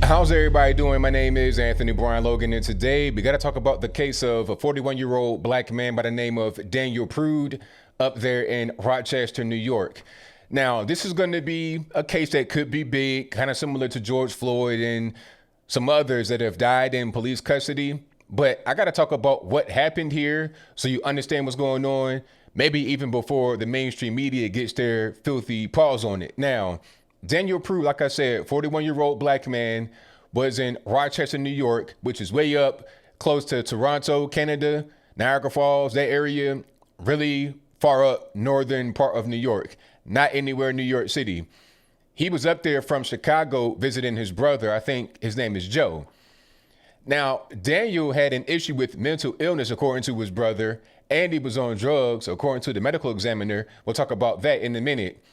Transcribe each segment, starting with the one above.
How's everybody doing? My name is Anthony Brian Logan, and today we got to talk about the case of a 41-year-old black man by the name of Daniel Prude up there in Rochester, New York. Now, this is going to be a case that could be big, kind of similar to George Floyd and some others that have died in police custody. But I got to talk about what happened here so you understand what's going on, maybe even before the mainstream media gets their filthy paws on it. Now, Daniel Prude, like I said, 41-year-old black man, was in Rochester, New York, which is way up close to Toronto, Canada, Niagara Falls, that area, really far up northern part of New York, not anywhere in New York City. He was up there from Chicago visiting his brother. I think his name is Joe. Now, Daniel had an issue with mental illness, according to his brother, and he was on drugs, according to the medical examiner. We'll talk about that in a minute.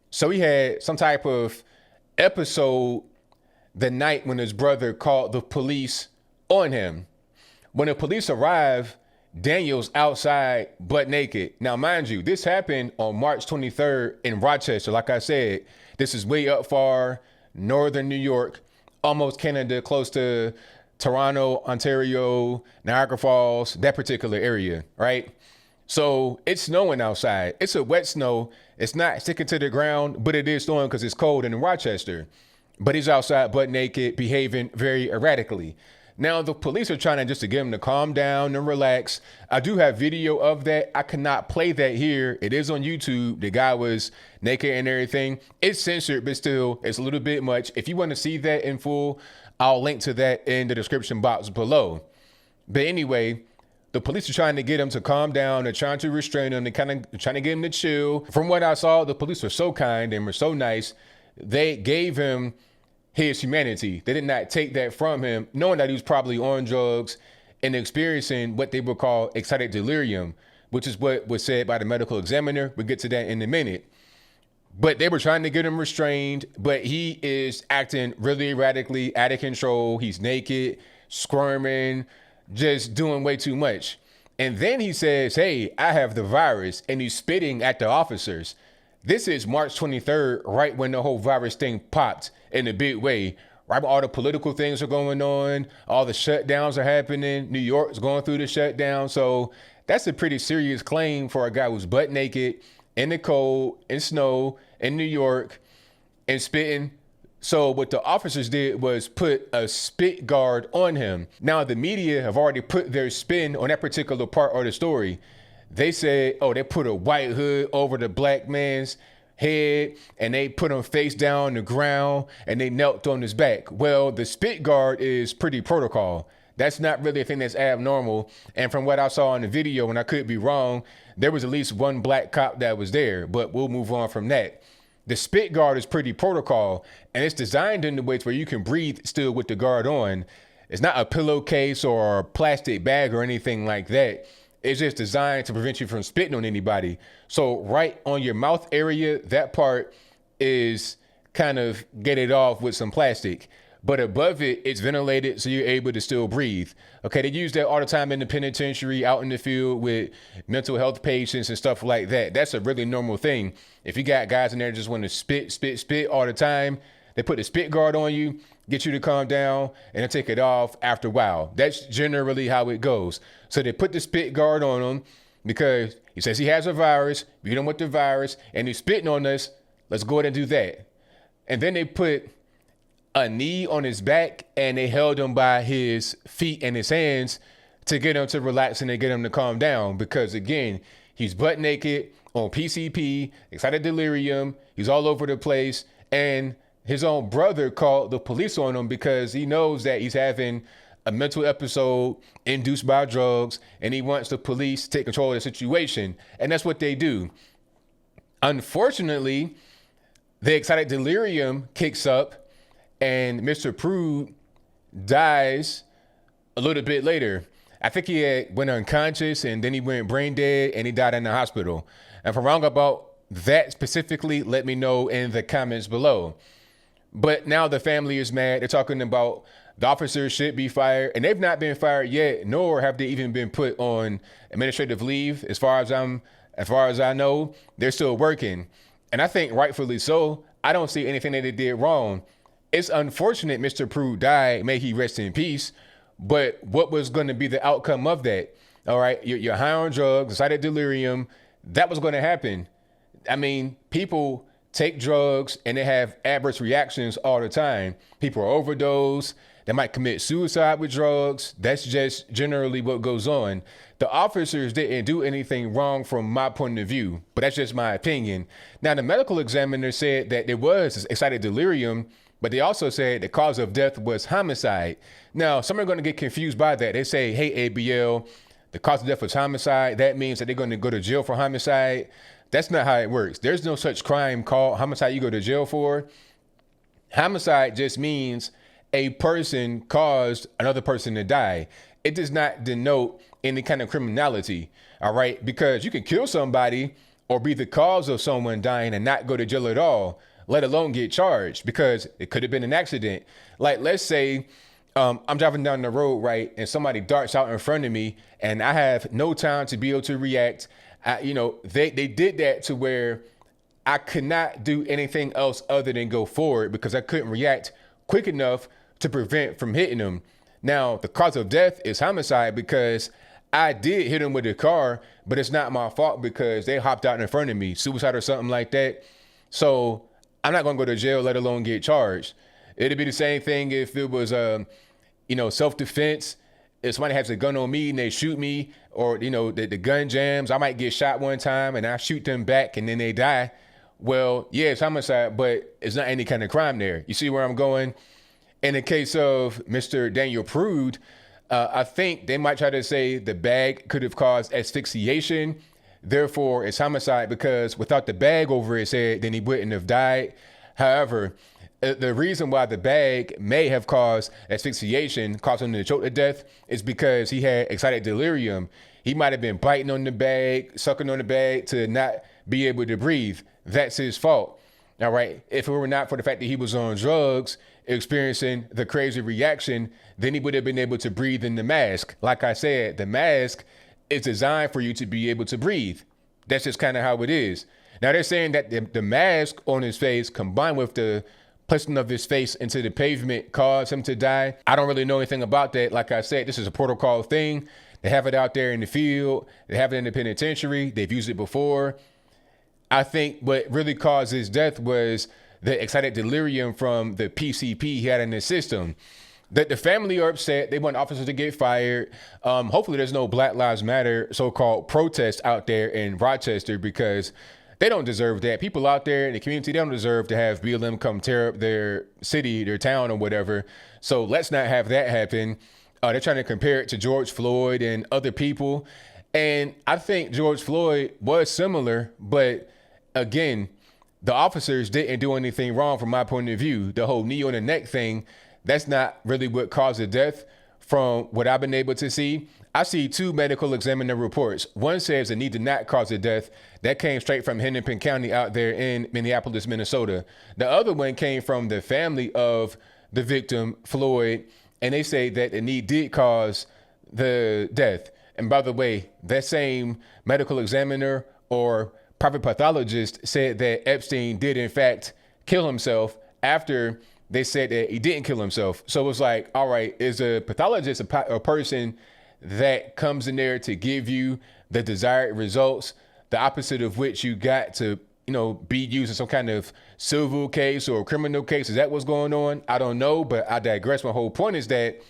So he had some type of episode the night when his brother called the police on him. When the police arrived, Daniel's outside butt naked. Now, mind you, this happened on March 23rd in Rochester. Like I said, this is way up far, northern New York, almost Canada, close to Toronto, Ontario, Niagara Falls, that particular area, right? So it's snowing outside. It's a wet snow. It's not sticking to the ground, but it is snowing because it's cold in Rochester. But he's outside butt naked, behaving very erratically. Now, the police are trying to get him to calm down and relax. I do have video of that. I cannot play that here. It is on YouTube. The guy was naked and everything. It's censored, but still, it's a little bit much. If you want to see that in full, I'll link to that in the description box below. But anyway, the police are trying to get him to calm down. They're trying to restrain him. They're kind of trying to get him to chill. From what I saw, the police were so kind and were so nice. They gave him his humanity. They did not take that from him, knowing that he was probably on drugs and experiencing what they would call excited delirium, which is what was said by the medical examiner. We'll get to that in a minute. But they were trying to get him restrained, but he is acting really erratically, out of control. He's naked, squirming, just doing way too much. And then he says, hey, I have the virus, and he's spitting at the officers. This is March 23rd, right when the whole virus thing popped in a big way. Right when all the political things are going on, all the shutdowns are happening. New York's going through the shutdown. So that's a pretty serious claim for a guy who's butt naked, in the cold, in snow, in New York, and spitting. So what the officers did was put a spit guard on him. Now, the media have already put their spin on that particular part of the story. They said, oh, they put a white hood over the black man's head and they put him face down on the ground and they knelt on his back. Well, the spit guard is pretty protocol. That's not really a thing that's abnormal. And from what I saw in the video, and I could be wrong, there was at least one black cop that was there, but we'll move on from that. The spit guard is pretty protocol, and it's designed in the way where you can breathe still with the guard on. It's not a pillowcase or a plastic bag or anything like that. It's just designed to prevent you from spitting on anybody. So right on your mouth area, that part is kind of get it off with some plastic. But above it, it's ventilated so you're able to still breathe. Okay, they use that all the time in the penitentiary, out in the field with mental health patients and stuff like that. That's a really normal thing. If you got guys in there that just want to spit all the time, they put a spit guard on you, get you to calm down, and then take it off after a while. That's generally how it goes. So they put the spit guard on him because he says he has a virus, beat him with the virus, and he's spitting on us. Let's go ahead and do that. And then they put a knee on his back and they held him by his feet and his hands to get him to relax and to get him to calm down. Because again, he's butt naked on PCP, excited delirium. He's all over the place. And his own brother called the police on him because he knows that he's having a mental episode induced by drugs and he wants the police to take control of the situation. And that's what they do. Unfortunately, the excited delirium kicks up and Mr. Prude dies a little bit later. I think he went unconscious and then he went brain dead and he died in the hospital. And if I'm wrong about that specifically, let me know in the comments below. But now the family is mad. They're talking about the officers should be fired, and they've not been fired yet, nor have they even been put on administrative leave. As far as I know, they're still working. And I think rightfully so. I don't see anything that they did wrong. it's unfortunate Mr. Prude died. May he rest in peace. But what was going to be the outcome of that? All right, you're high on drugs, excited delirium. That was going to happen. I mean, people take drugs and they have adverse reactions all the time. People are overdose. They might commit suicide with drugs. That's just generally what goes on. The officers didn't do anything wrong from my point of view, but that's just my opinion. Now, the medical examiner said that there was excited delirium, but they also said the cause of death was homicide. Now, some are going to get confused by that. They say, hey, ABL, the cause of death was homicide. That means that they're going to go to jail for homicide. That's not how it works. There's no such crime called homicide you go to jail for. Homicide just means a person caused another person to die. It does not denote any kind of criminality, all right? Because you can kill somebody or be the cause of someone dying and not go to jail at all, let alone get charged, because it could have been an accident. Like, let's say I'm driving down the road, right, and somebody darts out in front of me and I have no time to be able to react. They did that to where I could not do anything else other than go forward because I couldn't react quick enough to prevent from hitting them. Now, the cause of death is homicide because I did hit them with a car, but it's not my fault because they hopped out in front of me, suicide or something like that. So I'm not going to go to jail, let alone get charged. It'd be the same thing if it was, self-defense. If somebody has a gun on me and they shoot me, or, the gun jams, I might get shot one time and I shoot them back and then they die. Well, yeah, it's homicide, but it's not any kind of crime there. You see where I'm going? In the case of Mr. Daniel Prude, I think they might try to say the bag could have caused asphyxiation. Therefore, it's homicide because without the bag over his head, then he wouldn't have died. However, the reason why the bag may have caused asphyxiation, causing him to choke to death, is because he had excited delirium. He might have been biting on the bag, sucking on the bag to not be able to breathe. That's his fault. All right. If it were not for the fact that he was on drugs, experiencing the crazy reaction, then he would have been able to breathe in the mask. Like I said, the mask is designed for you to be able to breathe. That's just kind of how it is. Now they're saying that the mask on his face combined with the placing of his face into the pavement caused him to die. I don't really know anything about that. Like I said, this is a protocol thing. They have it out there in the field. They have it in the penitentiary. They've used it before. I think what really caused his death was the excited delirium from the PCP he had in his system. That the family are upset. They want officers to get fired. Hopefully there's no Black Lives Matter so-called protest out there in Rochester because they don't deserve that. People out there in the community, they don't deserve to have BLM come tear up their city, their town or whatever. So let's not have that happen. They're trying to compare it to George Floyd and other people. And I think George Floyd was similar, but again, the officers didn't do anything wrong from my point of view. The whole knee on the neck thing, that's not really what caused the death from what I've been able to see. I see two medical examiner reports. One says the knee did not cause the death. That came straight from Hennepin County out there in Minneapolis, Minnesota. The other one came from the family of the victim, Floyd, and they say that the knee did cause the death. And by the way, that same medical examiner or private pathologist said that Epstein did in fact kill himself after they said that he didn't kill himself. So it's like, all right, is a pathologist a person that comes in there to give you the desired results, the opposite of which you got to, be used in some kind of civil case or criminal case? Is that what's going on? I don't know, but I digress. My whole point is that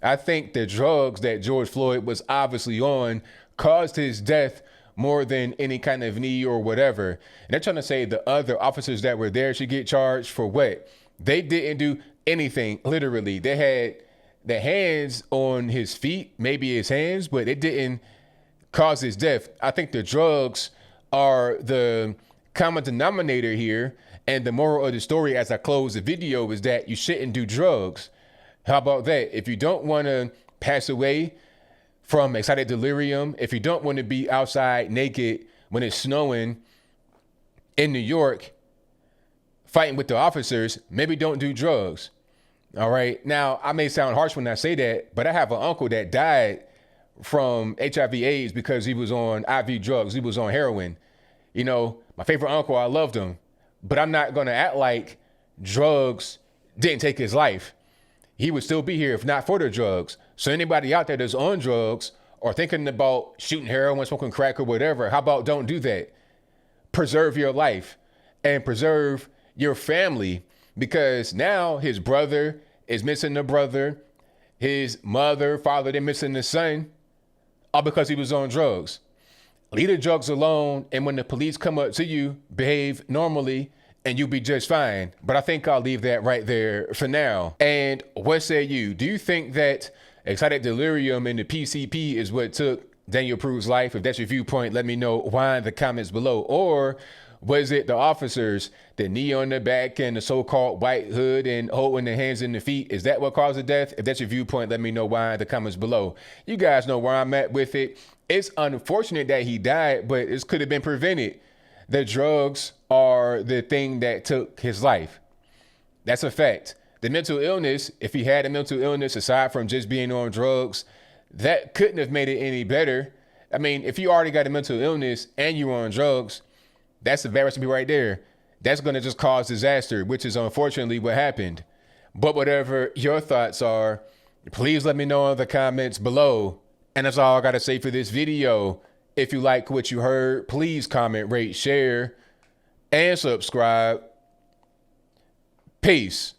I think the drugs that George Floyd was obviously on caused his death more than any kind of knee or whatever. And they're trying to say the other officers that were there should get charged for what? They didn't do anything, literally. They had the hands on his feet, maybe his hands, but it didn't cause his death. I think the drugs are the common denominator here. And the moral of the story as I close the video is that you shouldn't do drugs. How about that? If you don't want to pass away from excited delirium, if you don't want to be outside naked when it's snowing in New York, fighting with the officers, maybe don't do drugs. All right. Now, I may sound harsh when I say that, but I have an uncle that died from HIV/AIDS because he was on IV drugs. He was on heroin. My favorite uncle, I loved him, but I'm not going to act like drugs didn't take his life, he would still be here if not for the drugs. So anybody out there that's on drugs or thinking about shooting heroin, smoking crack or whatever, how about don't do that? Preserve your life and preserve your family, because now his brother is missing a brother, his mother, father, they're missing the son, all because he was on drugs. Leave the drugs alone, and when the police come up to you, behave normally and you'll be just fine. But I think I'll leave that right there for now. And what say you? Do you think that excited delirium and the PCP is what took Daniel Prude's life? If that's your viewpoint, let me know why in the comments below. Or was it the officers, the knee on the back and the so-called white hood and holding the hands and the feet? Is that what caused the death? If that's your viewpoint, let me know why in the comments below. You guys know where I'm at with it. It's unfortunate that he died, but it could have been prevented. The drugs are the thing that took his life. That's a fact. The mental illness, if he had a mental illness aside from just being on drugs, that couldn't have made it any better. I mean, if you already got a mental illness and you're on drugs, that's a bad recipe right there. That's going to just cause disaster, which is unfortunately what happened. But whatever your thoughts are, please let me know in the comments below. And that's all I got to say for this video. If you like what you heard, please comment, rate, share, and subscribe. Peace.